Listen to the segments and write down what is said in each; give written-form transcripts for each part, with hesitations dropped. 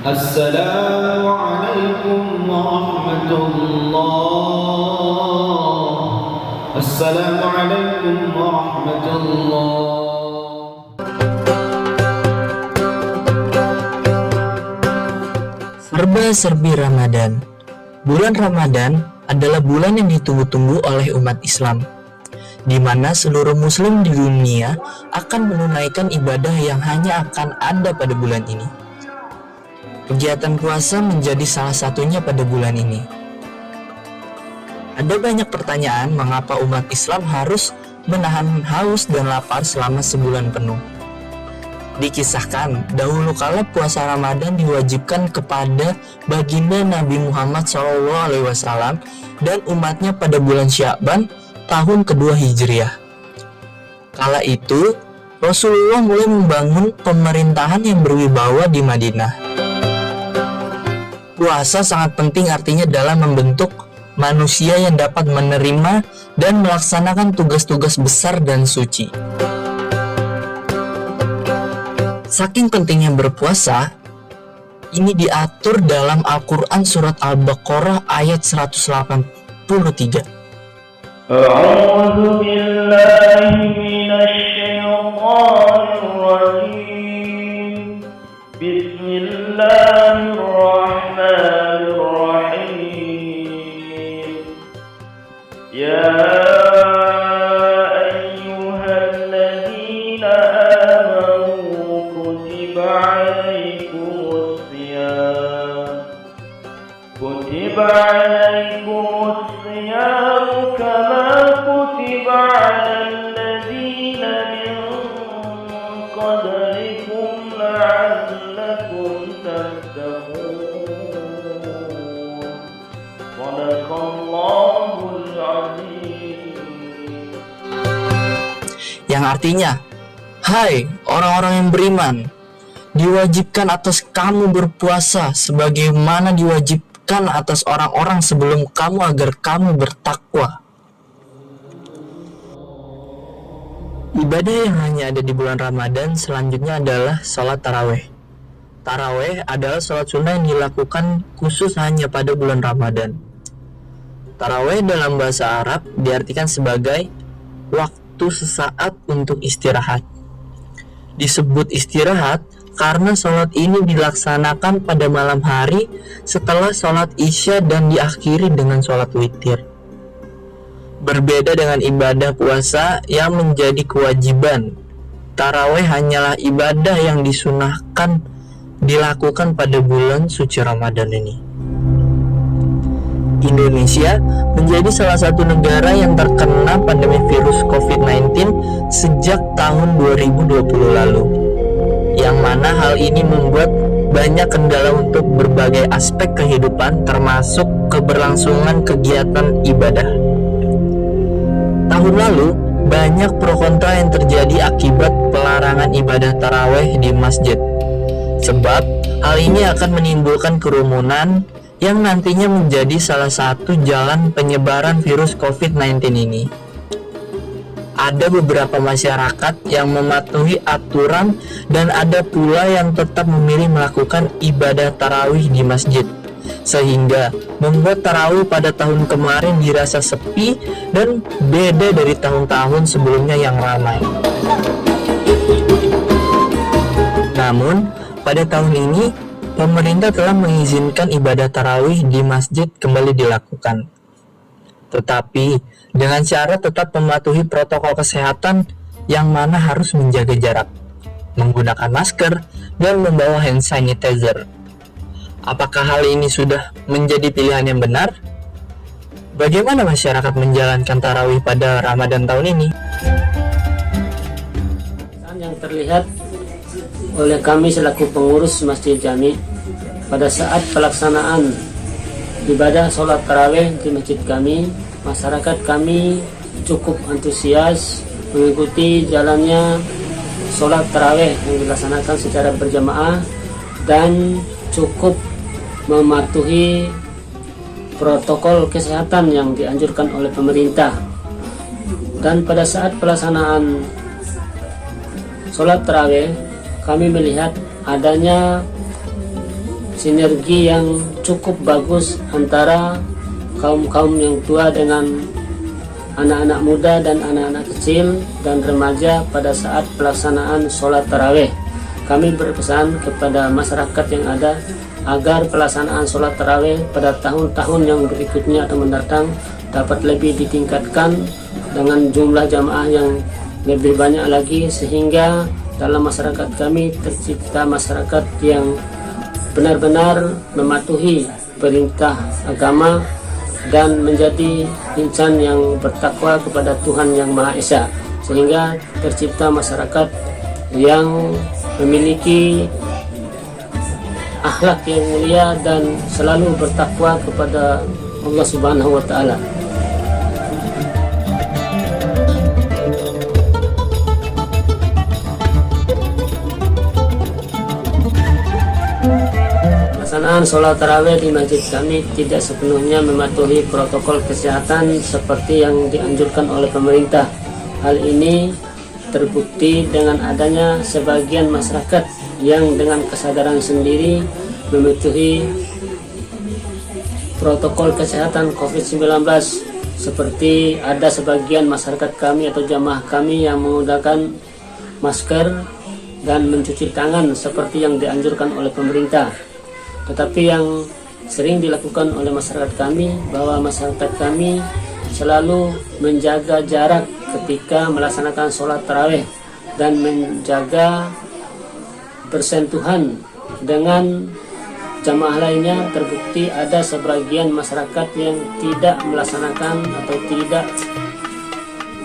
Assalamualaikum warahmatullah. Assalamualaikum warahmatullah. Serba-serbi Ramadan. Bulan Ramadan adalah bulan yang ditunggu-tunggu oleh umat Islam, di mana seluruh muslim di dunia akan menunaikan ibadah yang hanya akan ada pada bulan ini. Kegiatan puasa menjadi salah satunya pada bulan ini. Ada banyak pertanyaan mengapa umat Islam harus menahan haus dan lapar selama sebulan penuh. Dikisahkan, dahulu kala puasa Ramadan diwajibkan kepada baginda Nabi Muhammad SAW dan umatnya pada bulan Sya'ban tahun kedua Hijriah. Kala itu, Rasulullah mulai membangun pemerintahan yang berwibawa di Madinah. Puasa sangat penting artinya dalam membentuk manusia yang dapat menerima dan melaksanakan tugas-tugas besar dan suci. Saking pentingnya berpuasa, ini diatur dalam Al-Quran surat Al-Baqarah ayat 183. A'udzu billahi minasyaitonir rajim. Bismillahirrahmanirrahim. Ya كتب عليكم الصيام كما كتب على الذين من قبلكم لعلكم تتقون صدق الله العظيم. Yang artinya, hai orang-orang yang beriman, diwajibkan atas kamu berpuasa sebagaimana diwajibkan atas orang-orang sebelum kamu agar kamu bertakwa. Ibadah yang hanya ada di bulan Ramadan selanjutnya adalah sholat taraweh. Taraweh adalah sholat sunnah yang dilakukan khusus hanya pada bulan Ramadan. Taraweh dalam bahasa Arab diartikan sebagai waktu sesaat untuk istirahat. Disebut istirahat karena sholat ini dilaksanakan pada malam hari setelah sholat isya dan diakhiri dengan sholat witir. Berbeda dengan ibadah puasa yang menjadi kewajiban, taraweh hanyalah ibadah yang disunahkan dilakukan pada bulan suci Ramadan ini. Indonesia menjadi salah satu negara yang terkena pandemi virus COVID-19 sejak tahun 2020 lalu. Yang mana hal ini membuat banyak kendala untuk berbagai aspek kehidupan termasuk keberlangsungan kegiatan ibadah. Tahun lalu, banyak pro kontra yang terjadi akibat pelarangan ibadah taraweh di masjid. Sebab, hal ini akan menimbulkan kerumunan yang nantinya menjadi salah satu jalan penyebaran virus COVID-19 ini. Ada beberapa masyarakat yang mematuhi aturan dan ada pula yang tetap memilih melakukan ibadah tarawih di masjid, sehingga membuat tarawih pada tahun kemarin dirasa sepi dan beda dari tahun-tahun sebelumnya yang ramai. Namun, pada tahun ini pemerintah telah mengizinkan ibadah tarawih di masjid kembali dilakukan. Tetapi dengan syarat tetap mematuhi protokol kesehatan yang mana harus menjaga jarak, menggunakan masker, dan membawa hand sanitizer. Apakah hal ini sudah menjadi pilihan yang benar? Bagaimana masyarakat menjalankan tarawih pada Ramadan tahun ini? Yang terlihat oleh kami selaku pengurus Masjid Jami pada saat pelaksanaan ibadah sholat tarawih di masjid kami, masyarakat kami cukup antusias mengikuti jalannya sholat tarawih yang dilaksanakan secara berjamaah dan cukup mematuhi protokol kesehatan yang dianjurkan oleh pemerintah. Dan pada saat pelaksanaan sholat tarawih, kami melihat adanya sinergi yang cukup bagus antara kaum-kaum yang tua dengan anak-anak muda dan anak-anak kecil dan remaja pada saat pelaksanaan sholat taraweh. Kami berpesan kepada masyarakat yang ada agar pelaksanaan sholat taraweh pada tahun-tahun yang berikutnya atau mendatang dapat lebih ditingkatkan dengan jumlah jamaah yang lebih banyak lagi, sehingga dalam masyarakat kami tercipta masyarakat yang benar-benar mematuhi perintah agama dan menjadi insan yang bertakwa kepada Tuhan Yang Maha Esa, sehingga tercipta masyarakat yang memiliki akhlak yang mulia dan selalu bertakwa kepada Allah Subhanahu wa Ta'ala. Pelaksanaan sholat taraweh di masjid kami tidak sepenuhnya mematuhi protokol kesehatan seperti yang dianjurkan oleh pemerintah. Hal ini terbukti dengan adanya sebagian masyarakat yang dengan kesadaran sendiri mematuhi protokol kesehatan COVID-19, seperti ada sebagian masyarakat kami atau jamaah kami yang menggunakan masker dan mencuci tangan seperti yang dianjurkan oleh pemerintah. Tetapi yang sering dilakukan oleh masyarakat kami, bahwa masyarakat kami selalu menjaga jarak ketika melaksanakan sholat taraweh dan menjaga bersentuhan dengan jamaah lainnya. Terbukti ada sebagian masyarakat yang tidak melaksanakan atau tidak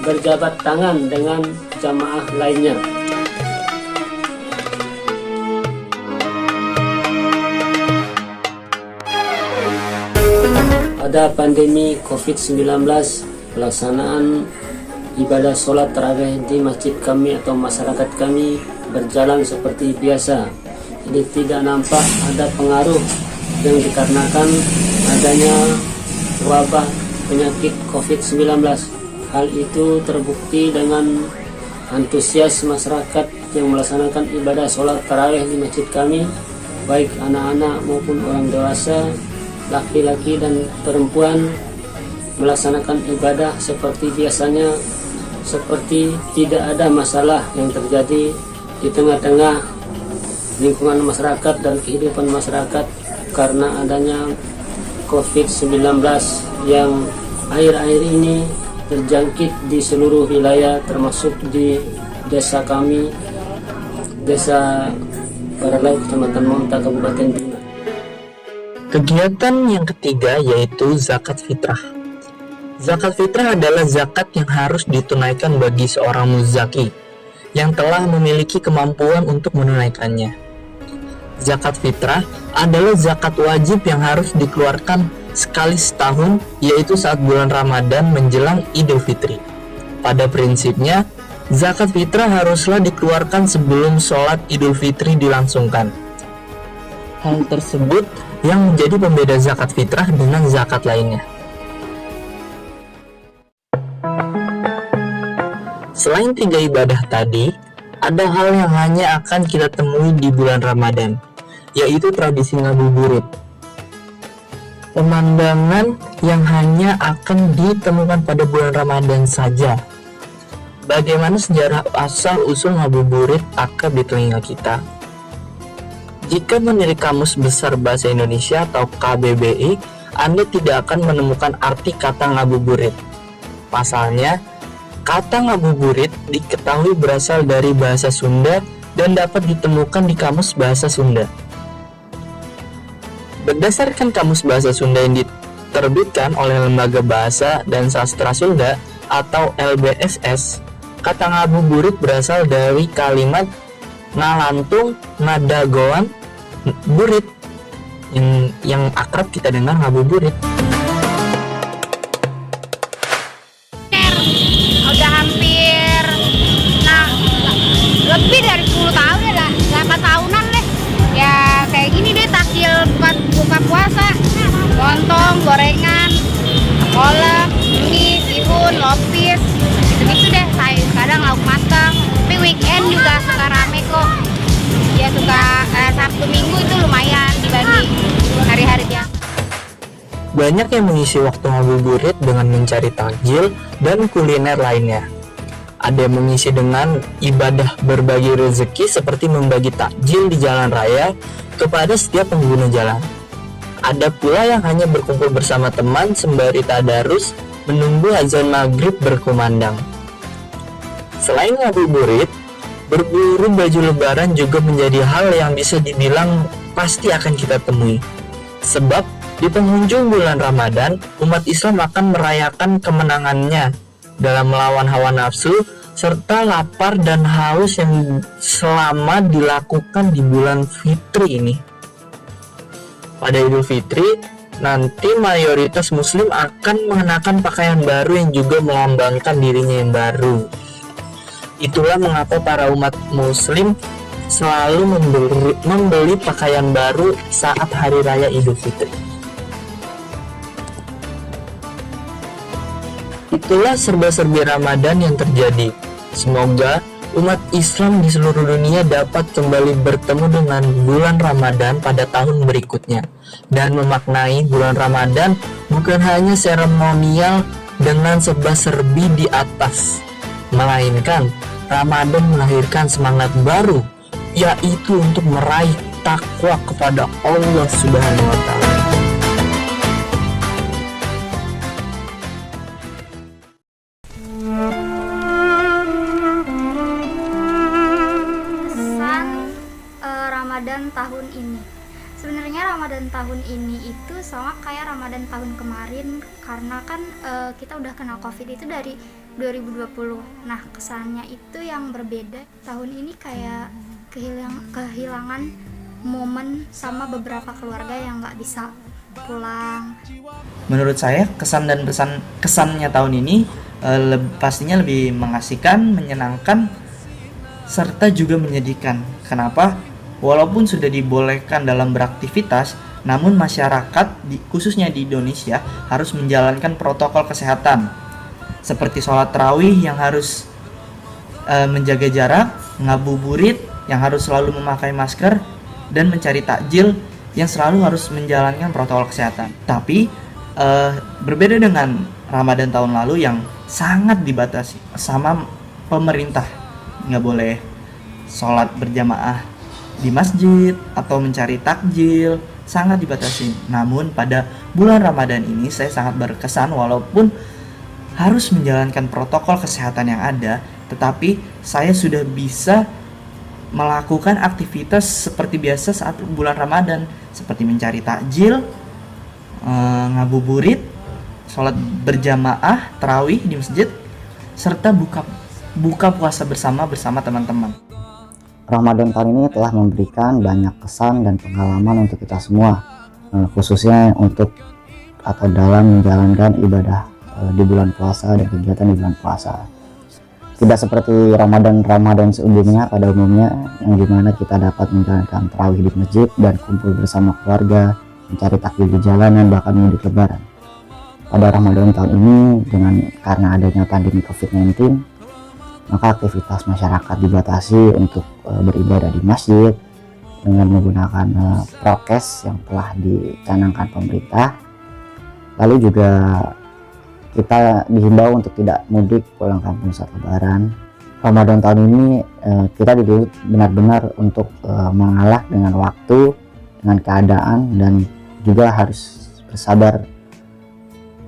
berjabat tangan dengan jamaah lainnya. Pada pandemi COVID-19, pelaksanaan ibadah sholat tarawih di masjid kami atau masyarakat kami berjalan seperti biasa. Jadi tidak nampak ada pengaruh yang dikarenakan adanya wabah penyakit COVID-19. Hal itu terbukti dengan antusias masyarakat yang melaksanakan ibadah sholat tarawih di masjid kami, baik anak-anak maupun orang dewasa, laki-laki dan perempuan, melaksanakan ibadah seperti biasanya, seperti tidak ada masalah yang terjadi di tengah-tengah lingkungan masyarakat dan kehidupan masyarakat karena adanya COVID-19 yang akhir-akhir ini terjangkit di seluruh wilayah, termasuk di desa kami, Desa Baralau, Kecamatan Monta, Kabupaten Bima. Kegiatan yang ketiga yaitu zakat fitrah. Zakat fitrah adalah zakat yang harus ditunaikan bagi seorang muzaki yang telah memiliki kemampuan untuk menunaikannya. Zakat fitrah adalah zakat wajib yang harus dikeluarkan sekali setahun, yaitu saat bulan Ramadan menjelang Idul Fitri. Pada prinsipnya, zakat fitrah haruslah dikeluarkan sebelum sholat Idul Fitri dilangsungkan. Hal tersebut yang menjadi pembeda zakat fitrah dengan zakat lainnya. Selain tiga ibadah tadi, ada hal yang hanya akan kita temui di bulan Ramadan, yaitu tradisi ngabuburit. Pemandangan yang hanya akan ditemukan pada bulan Ramadan saja. Bagaimana sejarah asal-usul ngabuburit akrab di telinga kita? Jika menilik Kamus Besar Bahasa Indonesia atau KBBI, Anda tidak akan menemukan arti kata ngabuburit. Pasalnya, kata ngabuburit diketahui berasal dari bahasa Sunda dan dapat ditemukan di Kamus Bahasa Sunda. Berdasarkan Kamus Bahasa Sunda yang diterbitkan oleh Lembaga Bahasa dan Sastra Sunda atau LBSS, kata ngabuburit berasal dari kalimat ngalantung nadagoan burit yang akrab kita dengar ngabuburit. Udah hampir lebih dari 10 tahun ya, 8 tahunan deh ya, kayak gini deh takjil buka puasa, lontong, gorengan, kolak, mie, bihun, lopis, gitu-gitu deh. Kadang lauk matang, tapi weekend juga suka rame kok ya, suka Sabtu Minggu itu lumayan dibagi Banyak yang mengisi waktu ngabuburit dengan mencari takjil dan kuliner lainnya. Ada yang mengisi dengan ibadah berbagi rezeki seperti membagi takjil di jalan raya kepada setiap pengguna jalan. Ada pula yang hanya berkumpul bersama teman sembari tadarus menunggu azan maghrib berkumandang. Selain ngabuburit, berburu baju lebaran juga menjadi hal yang bisa dibilang pasti akan kita temui. Sebab di penghujung bulan Ramadan, umat Islam akan merayakan kemenangannya dalam melawan hawa nafsu serta lapar dan haus yang selama dilakukan di bulan Fitri ini. Pada Idul Fitri, nanti mayoritas muslim akan mengenakan pakaian baru yang juga melambangkan dirinya yang baru. Itulah mengapa para umat muslim selalu membeli pakaian baru saat hari raya Idul Fitri. Itulah serba-serbi Ramadan yang terjadi. Semoga umat Islam di seluruh dunia dapat kembali bertemu dengan bulan Ramadan pada tahun berikutnya dan memaknai bulan Ramadan bukan hanya seremonial dengan serba-serbi di atas, melainkan Ramadan melahirkan semangat baru, yaitu untuk meraih takwa kepada Allah Subhanahu wa Ta'ala. Ramadan tahun ini. Sebenarnya Ramadan tahun ini itu sama kayak Ramadan tahun kemarin karena kan kita udah kena Covid itu dari 2020. Nah, kesannya itu yang berbeda. Tahun ini kayak kehilangan momen sama beberapa keluarga yang nggak bisa pulang. Menurut saya kesannya tahun ini pastinya lebih mengasihkan, menyenangkan, serta juga menyedihkan. Kenapa? Walaupun sudah dibolehkan dalam beraktivitas, namun masyarakat khususnya di Indonesia harus menjalankan protokol kesehatan seperti sholat tarawih yang harus menjaga jarak, ngabuburit yang harus selalu memakai masker, dan mencari takjil yang selalu harus menjalankan protokol kesehatan. Tapi berbeda dengan Ramadan tahun lalu yang sangat dibatasi sama pemerintah, nggak boleh sholat berjamaah di masjid atau mencari takjil, sangat dibatasi. Namun pada bulan Ramadan ini saya sangat berkesan walaupun harus menjalankan protokol kesehatan yang ada, tetapi saya sudah bisa melakukan aktivitas seperti biasa saat bulan Ramadan, seperti mencari takjil, ngabuburit, sholat berjamaah, tarawih di masjid, serta buka puasa bersama teman-teman. Ramadan tahun ini telah memberikan banyak kesan dan pengalaman untuk kita semua, khususnya untuk atau dalam menjalankan ibadah di bulan puasa dan kegiatan di bulan puasa. Tidak seperti Ramadan sebelumnya pada umumnya, yang dimana kita dapat menjalankan tarawih di masjid dan kumpul bersama keluarga, mencari takjil di jalanan, bahkan mudik lebaran. Pada Ramadan tahun ini, karena adanya pandemi COVID-19, maka aktivitas masyarakat dibatasi untuk beribadah di masjid dengan menggunakan prokes yang telah dicanangkan pemerintah. Lalu juga kita dihimbau untuk tidak mudik pulang kampung saat lebaran. Ramadan tahun ini kita dituntut benar-benar untuk mengalah dengan waktu, dengan keadaan, dan juga harus bersabar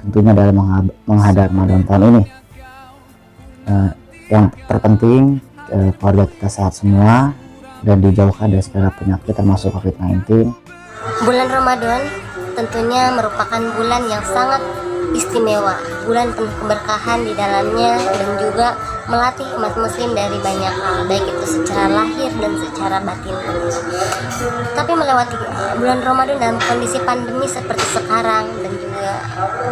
tentunya dalam menghadapi Ramadan tahun ini. Yang terpenting keluarga kita sehat semua dan dijauhkan dari segala penyakit termasuk COVID-19. Bulan Ramadan tentunya merupakan bulan yang sangat istimewa, bulan penuh keberkahan di dalamnya, dan juga melatih umat muslim dari banyak hal, baik itu secara lahir dan secara batin. Tapi melewati bulan Ramadan dalam kondisi pandemi seperti sekarang, dan juga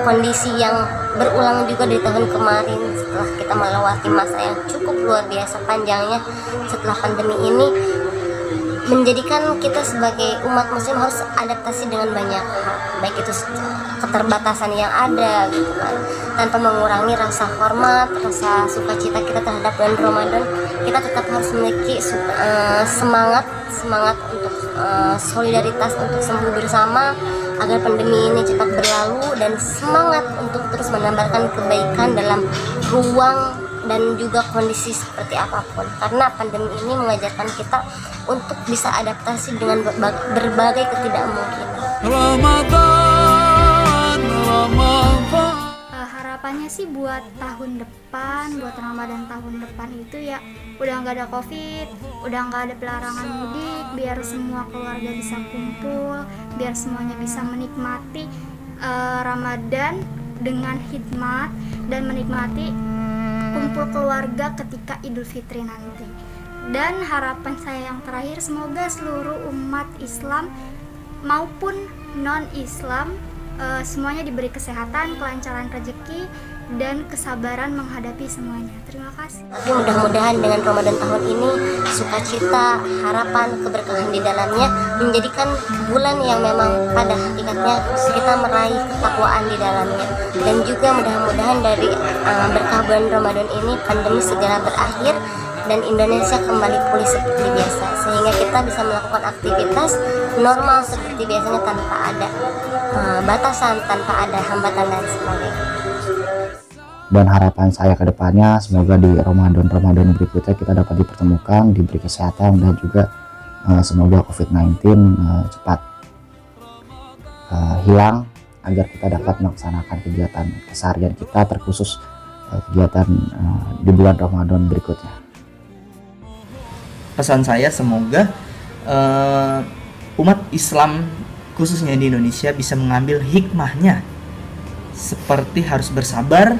kondisi yang berulang juga di tahun kemarin, setelah kita melewati masa yang cukup luar biasa panjangnya setelah pandemi ini, menjadikan kita sebagai umat muslim harus adaptasi dengan banyak hal, baik itu keterbatasan yang ada gitu kan, tanpa mengurangi rasa hormat, rasa sukacita kita terhadap bulan Ramadan. Kita tetap harus memiliki semangat untuk solidaritas untuk sembuh bersama agar pandemi ini cepat berlalu, dan semangat untuk terus menambahkan kebaikan dalam ruang dan juga kondisi seperti apapun, karena pandemi ini mengajarkan kita untuk bisa adaptasi dengan berbagai ketidakmungkinan. Harapannya sih buat tahun depan, buat Ramadan tahun depan itu ya udah nggak ada COVID, udah nggak ada pelarangan mudik, biar semua keluarga bisa kumpul, biar semuanya bisa menikmati Ramadan dengan hikmat dan menikmati kumpul keluarga ketika Idul Fitri nanti. Dan harapan saya yang terakhir, semoga seluruh umat Islam maupun non-Islam semuanya diberi kesehatan, kelancaran rezeki, dan kesabaran menghadapi semuanya. Terima kasih. Tapi mudah-mudahan dengan Ramadan tahun ini, sukacita, harapan, keberkahan di dalamnya menjadikan bulan yang memang pada hakikatnya kita meraih ketakwaan di dalamnya. Dan juga mudah-mudahan dari berkah bulan Ramadan ini pandemi segera berakhir dan Indonesia kembali pulih seperti biasa, sehingga kita bisa melakukan aktivitas normal seperti biasanya tanpa ada batasan, tanpa ada hambatan dan sebagainya. Dan harapan saya ke depannya, semoga di Ramadan berikutnya kita dapat dipertemukan, diberi kesehatan, dan juga semoga COVID-19 cepat hilang, agar kita dapat melaksanakan kegiatan keseharian kita, terkhusus kegiatan di bulan Ramadan berikutnya. Pesan saya, semoga umat Islam khususnya di Indonesia bisa mengambil hikmahnya, seperti harus bersabar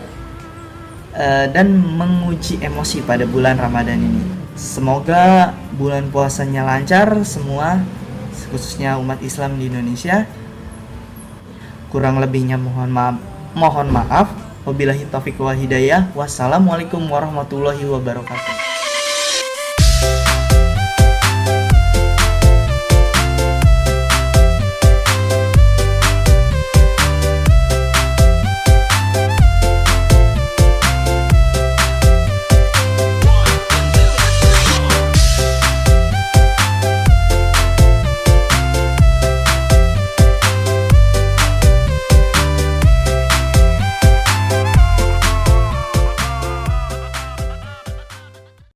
dan menguji emosi pada bulan Ramadan ini. Semoga bulan puasanya lancar semua, khususnya umat Islam di Indonesia. Kurang lebihnya mohon maaf. Wabillahi taufiq wal hidayah. Wassalamualaikum warahmatullahi wabarakatuh.